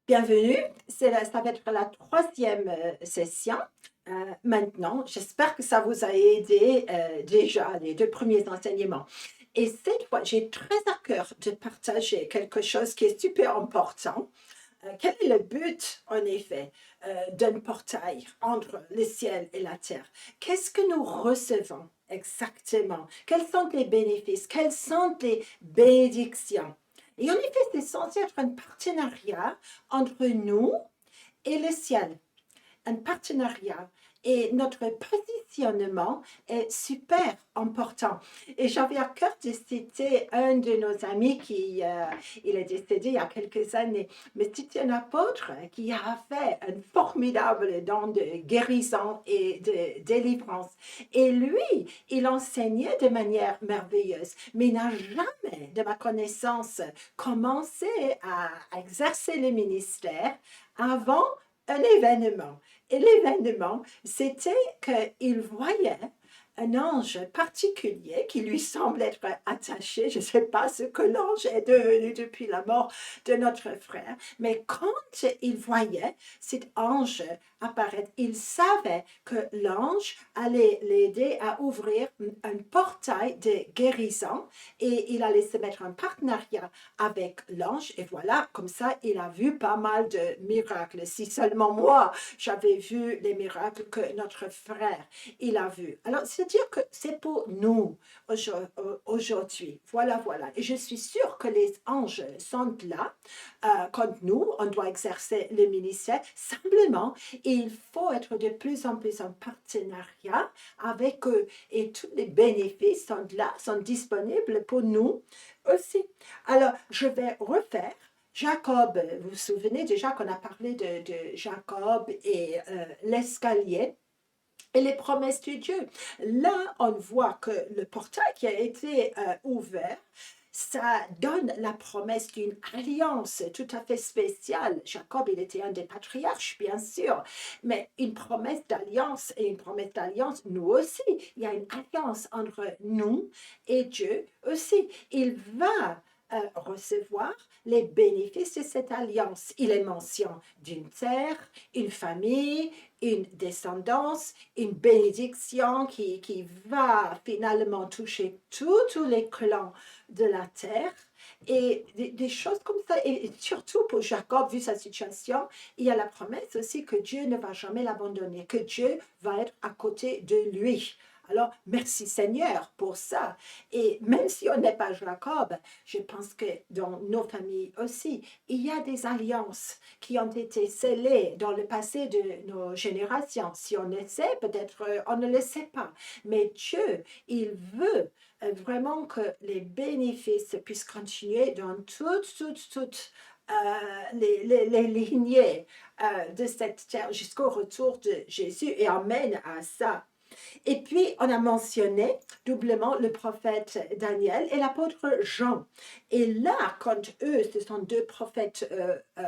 Bienvenue, ça va être la troisième session. Maintenant, j'espère que ça vous a aidé déjà les deux premiers enseignements. Et cette fois, j'ai très à cœur de partager quelque chose qui est super important. Quel est le but, en effet, d'un portail entre le ciel et la terre? Qu'est-ce que nous recevons exactement? Quels sont les bénéfices? Quelles sont les bénédictions? Et en effet, c'est censé être un partenariat entre nous et le ciel, un partenariat. Et notre positionnement est super important. Et j'avais à cœur de citer un de nos amis il est décédé il y a quelques années, mais c'était un apôtre qui a fait un formidable don de guérison et de délivrance. Et lui, il enseignait de manière merveilleuse, mais il n'a jamais, de ma connaissance, commencé à exercer le ministère avant un événement. Et l'événement, c'était qu'il voyait un ange particulier qui lui semble être attaché. Je ne sais pas ce que l'ange est devenu depuis la mort de notre frère, mais quand il voyait cet ange apparaître, il savait que l'ange allait l'aider à ouvrir un portail de guérison et il allait se mettre en partenariat avec l'ange. Et voilà, comme ça, il a vu pas mal de miracles. Si seulement moi, j'avais vu les miracles que notre frère, il a vu. Alors, c'est-à-dire que c'est pour nous aujourd'hui. Voilà, voilà. Et je suis sûre que les anges sont là. Quand nous, on doit exercer le ministère. Simplement, il faut être de plus en plus en partenariat avec eux. Et tous les bénéfices sont là, sont disponibles pour nous aussi. Alors, je vais refaire Jacob. Vous vous souvenez déjà qu'on a parlé de Jacob et l'escalier et les promesses de Dieu. Là, on voit que le portail qui a été ouvert, ça donne la promesse d'une alliance tout à fait spéciale. Jacob, il était un des patriarches, bien sûr, mais une promesse d'alliance et une promesse d'alliance, nous aussi. Il y a une alliance entre nous et Dieu aussi. Il va recevoir les bénéfices de cette alliance. Il est mention d'une terre, une famille, une descendance, une bénédiction qui va finalement toucher tous les clans de la terre et des choses comme ça. Et surtout pour Jacob, vu sa situation, il y a la promesse aussi que Dieu ne va jamais l'abandonner, que Dieu va être à côté de lui. Alors, merci Seigneur pour ça. Et même si on n'est pas Jacob, je pense que dans nos familles aussi, il y a des alliances qui ont été scellées dans le passé de nos générations. Si on le sait, peut-être on ne le sait pas. Mais Dieu, il veut vraiment que les bénéfices puissent continuer dans toutes les lignées de cette terre jusqu'au retour de Jésus et amène à ça. Et puis, on a mentionné doublement le prophète Daniel et l'apôtre Jean. Et là, quand eux, ce sont deux prophètes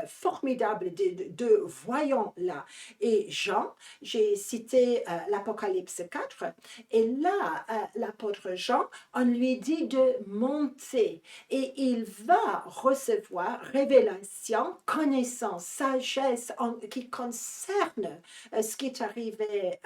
formidables, deux voyants là. Et Jean, j'ai cité l'Apocalypse 4. Et là, l'apôtre Jean, on lui dit de monter. Et il va recevoir révélation, connaissance, sagesse qui concerne ce qui est arrivé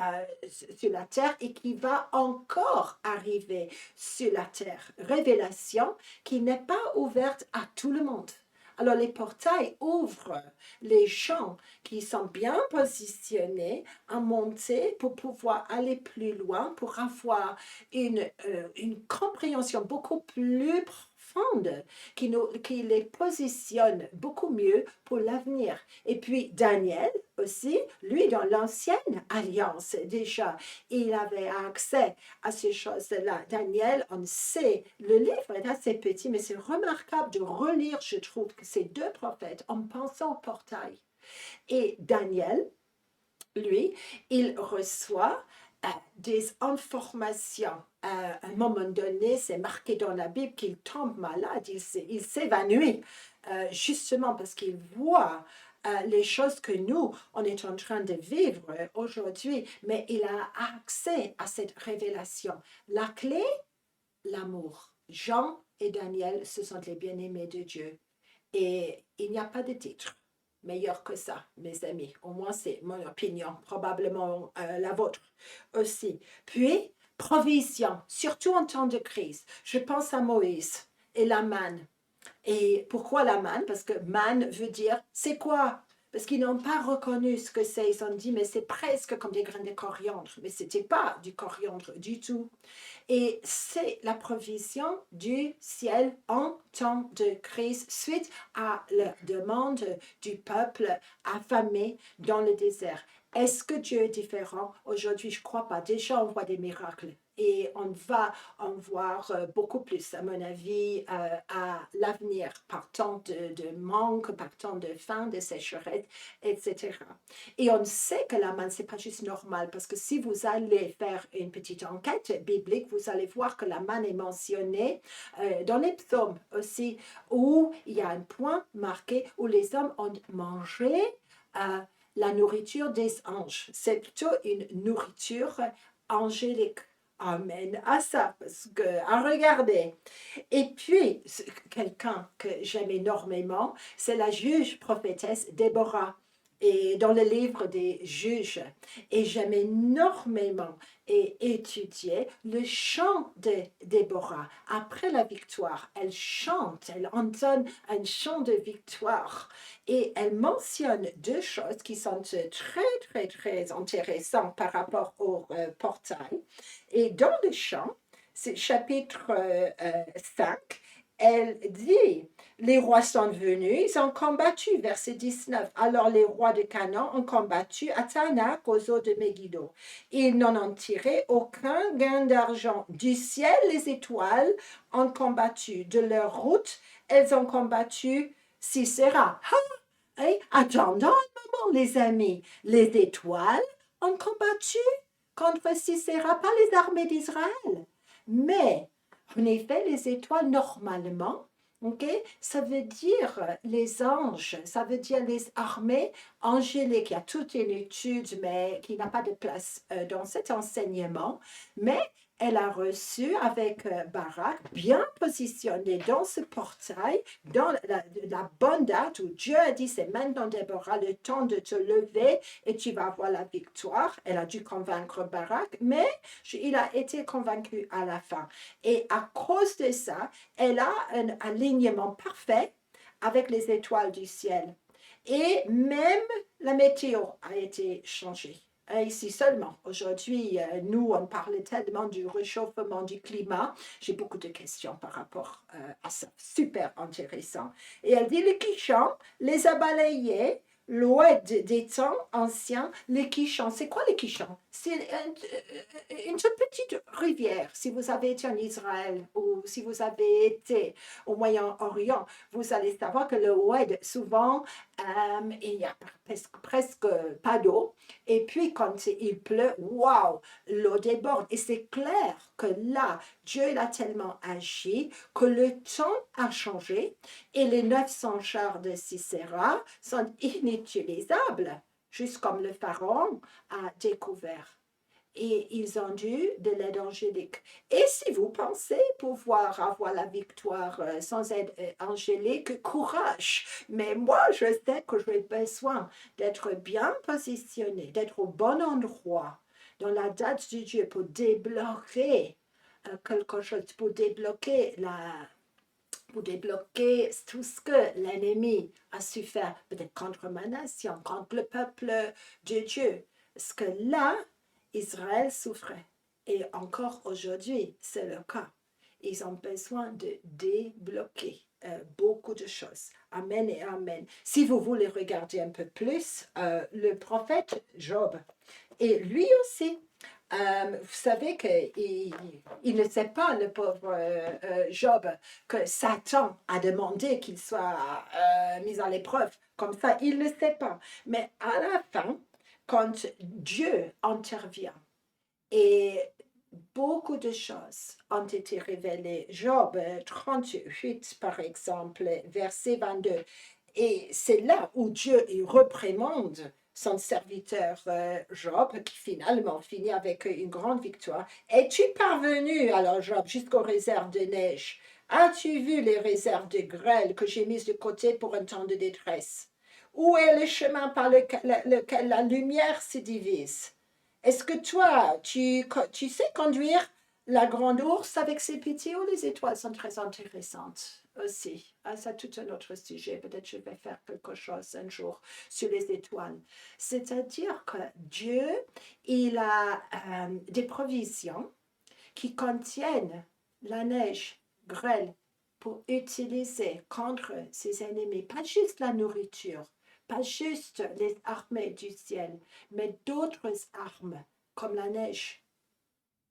sur la terre et qui va encore arriver sur la terre. Révélation qui n'est pas ouverte à tout le monde. Alors les portails ouvrent les gens qui sont bien positionnés à monter pour pouvoir aller plus loin, pour avoir une compréhension beaucoup plus profonde qui les positionne beaucoup mieux pour l'avenir. Et puis Daniel aussi, lui dans l'ancienne alliance déjà, il avait accès à ces choses-là. Daniel, on sait, le livre est assez petit, mais c'est remarquable de relire, je trouve, que ces deux prophètes en pensant au portail. Et Daniel, lui, il reçoit des informations. À un moment donné, c'est marqué dans la Bible qu'il tombe malade, il s'évanouit, justement parce qu'il voit les choses que nous, on est en train de vivre aujourd'hui, mais il a accès à cette révélation. La clé, l'amour. Jean et Daniel, ce sont les bien-aimés de Dieu. Et il n'y a pas de titre. meilleur que ça, mes amis. Au moins, c'est mon opinion, probablement la vôtre aussi. Puis, provision, surtout en temps de crise. Je pense à Moïse et la manne. Et pourquoi la manne? Parce que manne veut dire c'est quoi? Parce qu'ils n'ont pas reconnu ce que c'est. Ils ont dit mais c'est presque comme des graines de coriandre. Mais ce n'était pas du coriandre du tout. Et c'est la provision du ciel en temps de crise suite à la demande du peuple affamé dans le désert. Est-ce que Dieu est différent? Aujourd'hui, je ne crois pas. Déjà, on voit des miracles. Et on va en voir beaucoup plus, à mon avis, à l'avenir, par temps de manque, par temps de faim, de sécheresse, etc. Et on sait que la manne, ce n'est pas juste normal, parce que si vous allez faire une petite enquête biblique, vous allez voir que la manne est mentionnée dans les psaumes aussi, où il y a un point marqué où les hommes ont mangé la nourriture des anges. C'est plutôt une nourriture angélique. Amen à ça, parce que, à regarder. Et puis, quelqu'un que j'aime énormément, c'est la juge prophétesse Déborah, et dans le livre des juges. Et j'aime énormément étudier le chant de Déborah. Après la victoire, elle chante, elle entonne un chant de victoire. Et elle mentionne deux choses qui sont très intéressantes par rapport au portail. Et dans le chant, c'est chapitre 5, elle dit, les rois sont venus, ils ont combattu, verset 19. Alors les rois de Canaan ont combattu à Tanak aux eaux de Megiddo. Ils n'en ont tiré aucun gain d'argent. Du ciel, les étoiles ont combattu. De leur route, elles ont combattu Sisera. Hey, attendons un moment, les amis. Les étoiles ont combattu contre Sisera, pas les armées d'Israël. Mais, en effet, les étoiles, normalement, okay, ça veut dire les anges, ça veut dire les armées angéliques. Il y a toute une étude, mais qui n'a pas de place dans cet enseignement. Mais elle a reçu avec Barak, bien positionné dans ce portail, dans la bonne date où Dieu a dit, c'est maintenant, Déborah, le temps de te lever et tu vas avoir la victoire. Elle a dû convaincre Barak, mais il a été convaincu à la fin. Et à cause de ça, elle a un alignement parfait avec les étoiles du ciel. Et même la météo a été changée. Ici seulement. Aujourd'hui, nous, on parle tellement du réchauffement du climat. J'ai beaucoup de questions par rapport à ça. Super intéressant. Et elle dit, les Kishans les a balayés, l'oued des temps anciens, les Kishans. C'est quoi les Kishans? C'est une toute petite rivière. Si vous avez été en Israël ou si vous avez été au Moyen-Orient, vous allez savoir que le oued, souvent, il n'y a presque pas d'eau. Et puis, quand il pleut, waouh, l'eau déborde. Et c'est clair que là, Dieu a tellement agi que le temps a changé et les 900 chars de Sisera sont inutilisables, juste comme le pharaon a découvert. Et ils ont dû de l'aide angélique. Et si vous pensez pouvoir avoir la victoire sans aide angélique, courage. Mais moi, je sais que j'ai besoin d'être bien positionné, d'être au bon endroit, dans la date de Dieu pour débloquer quelque chose, pour débloquer tout ce que l'ennemi a su faire, peut-être contre ma nation, contre le peuple de Dieu. Parce que là, Israël souffrait. Et encore aujourd'hui, c'est le cas. Ils ont besoin de débloquer beaucoup de choses. Amen et amen. Si vous voulez regarder un peu plus, le prophète Job, et lui aussi, vous savez qu'il ne sait pas, le pauvre Job, que Satan a demandé qu'il soit mis à l'épreuve. Comme ça, il ne le sait pas. Mais à la fin, quand Dieu intervient et beaucoup de choses ont été révélées. Job 38, par exemple, verset 22. Et c'est là où Dieu il reprimande son serviteur Job, qui finalement finit avec une grande victoire. Es-tu parvenu, alors Job, jusqu'aux réserves de neige? As-tu vu les réserves de grêle que j'ai mises de côté pour un temps de détresse? Où est le chemin par lequel la lumière se divise? Est-ce que toi, tu sais conduire la grande ours avec ses petits ou les étoiles sont très intéressantes aussi? Ah, c'est tout un autre sujet. Peut-être je vais faire quelque chose un jour sur les étoiles. C'est-à-dire que Dieu, il a des provisions qui contiennent la neige, grêle, pour utiliser contre ses ennemis. Pas juste la nourriture, pas juste les armées du ciel, mais d'autres armes comme la neige,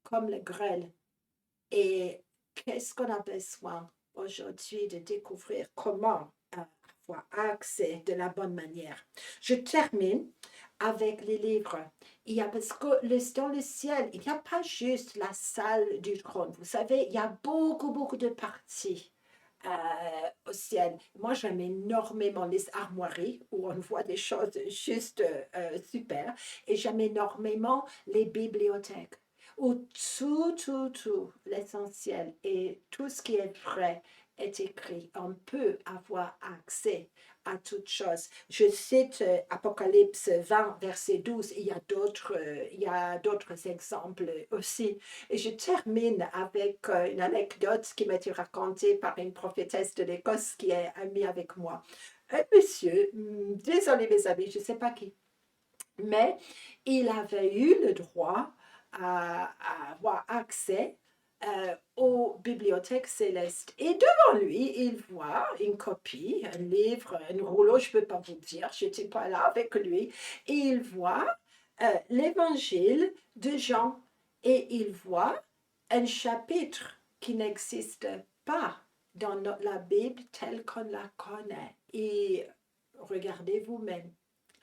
comme le grêle. Et qu'est-ce qu'on a besoin aujourd'hui de découvrir comment avoir accès de la bonne manière. Je termine avec les livres. Parce que dans le ciel, il n'y a pas juste la salle du trône. Vous savez, il y a beaucoup, beaucoup de parties au ciel. Moi, j'aime énormément les armoiries où on voit des choses juste super. Et j'aime énormément les bibliothèques où tout, l'essentiel et tout ce qui est vrai est écrit. On peut avoir accès à toutes choses. Je cite Apocalypse 20, verset 12. Il y a d'autres exemples aussi. Et je termine avec une anecdote qui m'a été racontée par une prophétesse de l'Écosse qui est amie avec moi. Un monsieur, désolé mes amis, je ne sais pas qui, mais il avait eu le droit à avoir accès aux bibliothèques célestes. Et devant lui, il voit une copie, un livre, un rouleau, je ne peux pas vous dire, je n'étais pas là avec lui, et il voit l'évangile de Jean, et il voit un chapitre qui n'existe pas dans la Bible telle qu'on la connaît. Et regardez vous-même.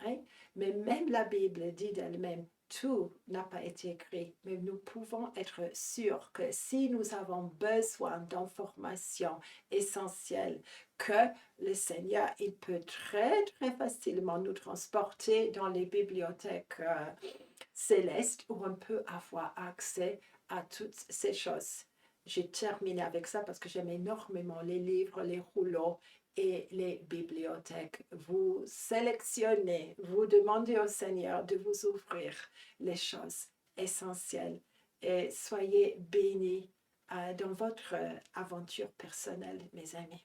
Hein? Mais même la Bible dit d'elle-même, tout n'a pas été écrit, mais nous pouvons être sûrs que si nous avons besoin d'informations essentielles, que le Seigneur, il peut très, très facilement nous transporter dans les bibliothèques célestes où on peut avoir accès à toutes ces choses. J'ai terminé avec ça parce que j'aime énormément les livres, les rouleaux et les bibliothèques. Vous sélectionnez, vous demandez au Seigneur de vous ouvrir les choses essentielles et soyez bénis dans votre aventure personnelle, mes amis.